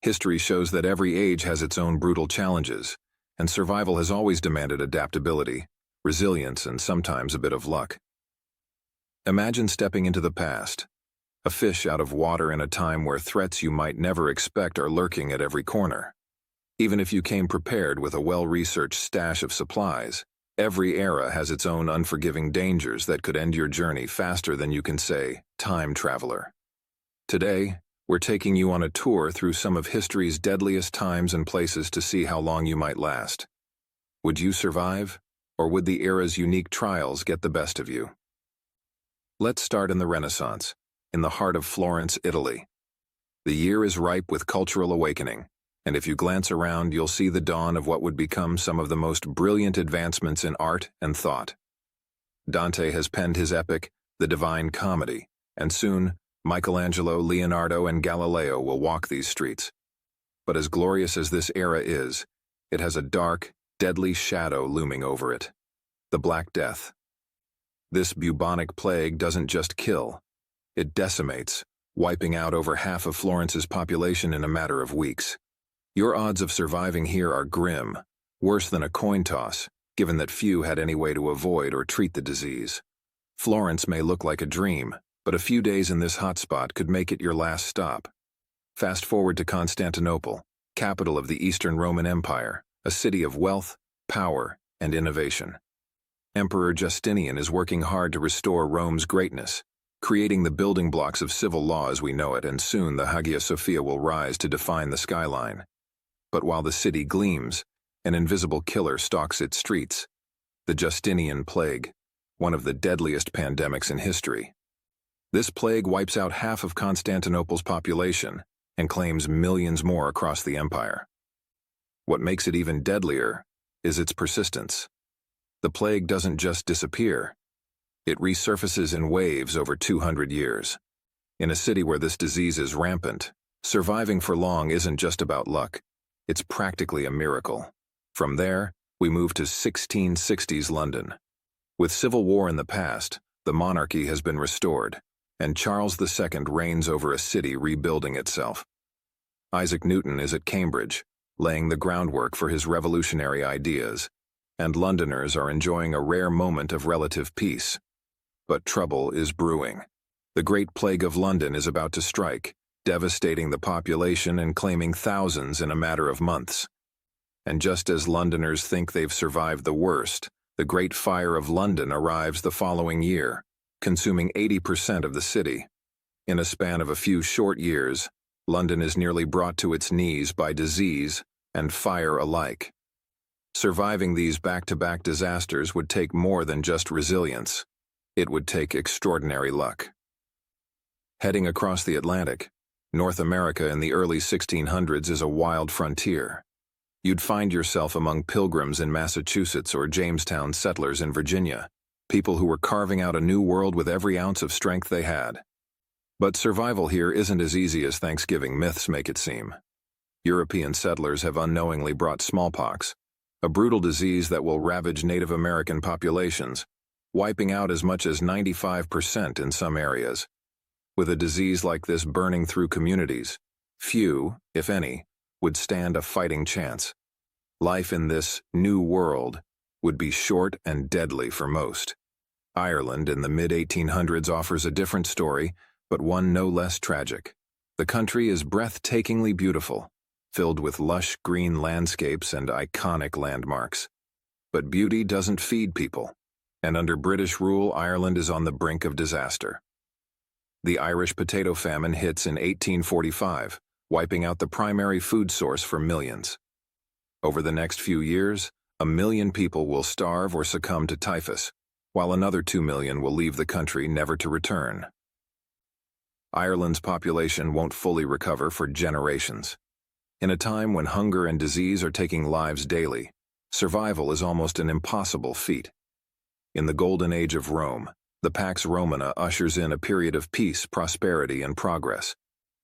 History shows that every age has its own brutal challenges, and survival has always demanded adaptability, resilience, and sometimes a bit of luck. Imagine stepping into the past, a fish out of water in a time where threats you might never expect are lurking at every corner. Even if you came prepared with a well-researched stash of supplies, every era has its own unforgiving dangers that could end your journey faster than you can say, "Time traveler." Today, we're taking you on a tour through some of history's deadliest times and places to see how long you might last. Would you survive, or would the era's unique trials get the best of you? Let's start in the Renaissance, in the heart of Florence, Italy. The year is ripe with cultural awakening, and if you glance around, you'll see the dawn of what would become some of the most brilliant advancements in art and thought. Dante has penned his epic, The Divine Comedy, and soon, Michelangelo, Leonardo, and Galileo will walk these streets. But as glorious as this era is, it has a dark, deadly shadow looming over it: the Black Death. This bubonic plague doesn't just kill, it decimates, wiping out over half of Florence's population in a matter of weeks. Your odds of surviving here are grim, worse than a coin toss, given that few had any way to avoid or treat the disease. Florence may look like a dream, but a few days in this hotspot could make it your last stop. Fast forward to Constantinople, capital of the Eastern Roman Empire, a city of wealth, power, and innovation. Emperor Justinian is working hard to restore Rome's greatness, creating the building blocks of civil law as we know it, and soon the Hagia Sophia will rise to define the skyline. But while the city gleams, an invisible killer stalks its streets: the Justinian Plague, one of the deadliest pandemics in history. This plague wipes out half of Constantinople's population and claims millions more across the empire. What makes it even deadlier is its persistence. The plague doesn't just disappear. It resurfaces in waves over 200 years. In a city where this disease is rampant, surviving for long isn't just about luck. It's practically a miracle. From there, we move to 1660s London. With civil war in the past, the monarchy has been restored, and Charles II reigns over a city rebuilding itself. Isaac Newton is at Cambridge, laying the groundwork for his revolutionary ideas, and Londoners are enjoying a rare moment of relative peace. But trouble is brewing. The Great Plague of London is about to strike, devastating the population and claiming thousands in a matter of months. And just as Londoners think they've survived the worst, the Great Fire of London arrives the following year, consuming 80% of the city. In a span of a few short years, London is nearly brought to its knees by disease and fire alike. Surviving these back-to-back disasters would take more than just resilience. It would take extraordinary luck. Heading across the Atlantic, North America in the early 1600s is a wild frontier. You'd find yourself among pilgrims in Massachusetts or Jamestown settlers in Virginia, people who were carving out a new world with every ounce of strength they had. But survival here isn't as easy as Thanksgiving myths make it seem. European settlers have unknowingly brought smallpox, a brutal disease that will ravage Native American populations, wiping out as much as 95% in some areas. With a disease like this burning through communities, few, if any, would stand a fighting chance. Life in this new world would be short and deadly for most. Ireland in the mid-1800s offers a different story, but one no less tragic. The country is breathtakingly beautiful, filled with lush green landscapes and iconic landmarks. But beauty doesn't feed people, and under British rule, Ireland is on the brink of disaster. The Irish potato famine hits in 1845, wiping out the primary food source for millions. Over the next few years, 1 million people will starve or succumb to typhus, while another 2 million will leave the country never to return. Ireland's population won't fully recover for generations. In a time when hunger and disease are taking lives daily, survival is almost an impossible feat. In the golden age of Rome, the Pax Romana ushers in a period of peace, prosperity, and progress.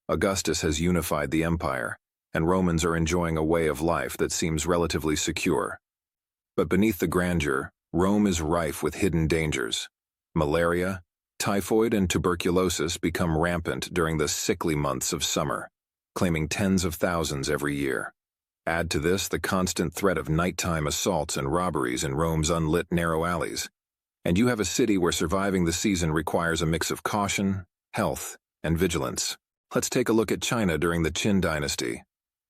Augustus has unified the empire, and Romans are enjoying a way of life that seems relatively secure. But beneath the grandeur, Rome is rife with hidden dangers. Malaria, typhoid, and tuberculosis become rampant during the sickly months of summer, claiming tens of thousands every year. Add to this the constant threat of nighttime assaults and robberies in Rome's unlit narrow alleys, and you have a city where surviving the season requires a mix of caution, health, and vigilance. Let's take a look at China during the Qin dynasty.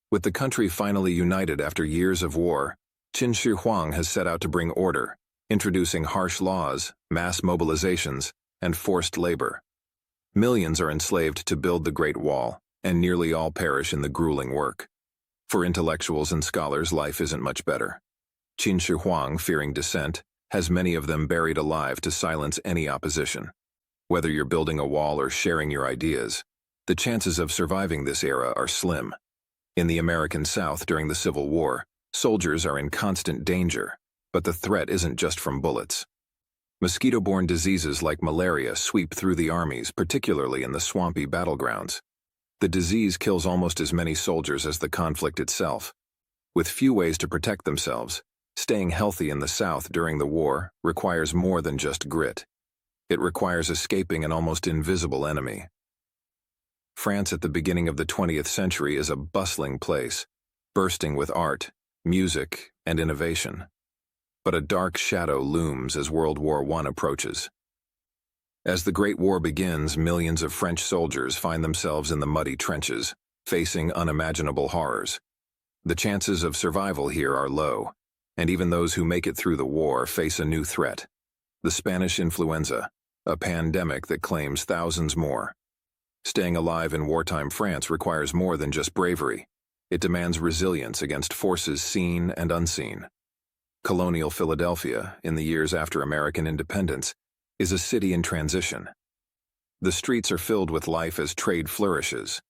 With the country finally united after years of war, Qin Shi Huang has set out to bring order, introducing harsh laws, mass mobilizations, and forced labor. Millions are enslaved to build the Great Wall, and nearly all perish in the grueling work. For intellectuals and scholars, life isn't much better. Qin Shi Huang, fearing dissent, has many of them buried alive to silence any opposition. Whether you're building a wall or sharing your ideas, the chances of surviving this era are slim. In the American South during the Civil War, soldiers are in constant danger, but the threat isn't just from bullets. Mosquito-borne diseases like malaria sweep through the armies, particularly in the swampy battlegrounds. The disease kills almost as many soldiers as the conflict itself. With few ways to protect themselves, staying healthy in the South during the war requires more than just grit. It requires escaping an almost invisible enemy. France at the beginning of the 20th century is a bustling place, bursting with art, music, and innovation. But a dark shadow looms as World War I approaches. As the Great War begins, millions of French soldiers find themselves in the muddy trenches, facing unimaginable horrors. The chances of survival here are low, and even those who make it through the war face a new threat: the Spanish influenza, a pandemic that claims thousands more. Staying alive in wartime France requires more than just bravery. It demands resilience against forces seen and unseen. Colonial Philadelphia, in the years after American independence, is a city in transition. The streets are filled with life as trade flourishes.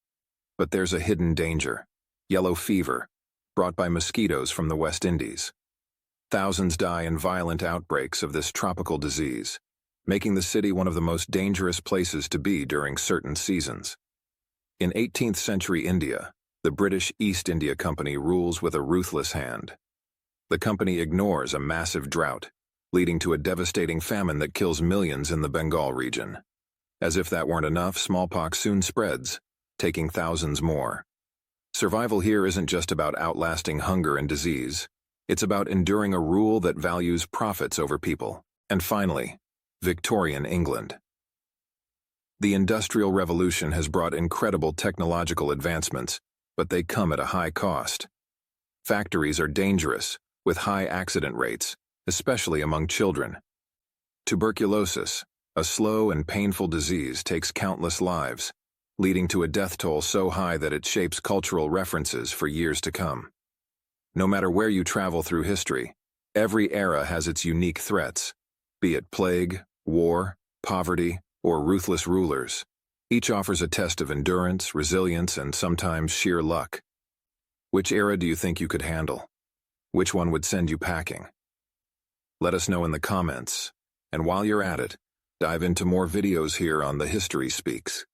But there's a hidden danger: yellow fever, brought by mosquitoes from the West Indies. Thousands die in violent outbreaks of this tropical disease, making the city one of the most dangerous places to be during certain seasons. In 18th century India, the British East India Company rules with a ruthless hand. The company ignores a massive drought, leading to a devastating famine that kills millions in the Bengal region. As if that weren't enough, smallpox soon spreads, taking thousands more. Survival here isn't just about outlasting hunger and disease. It's about enduring a rule that values profits over people. And finally, Victorian England. The Industrial Revolution has brought incredible technological advancements, but they come at a high cost. Factories are dangerous, with high accident rates, especially among children. Tuberculosis, a slow and painful disease, takes countless lives, leading to a death toll so high that it shapes cultural references for years to come. No matter where you travel through history, every era has its unique threats, be it plague, war, poverty, or ruthless rulers. Each offers a test of endurance, resilience, and sometimes sheer luck. Which era do you think you could handle? Which one would send you packing? Let us know in the comments, and while you're at it, dive into more videos here on The History Speaks.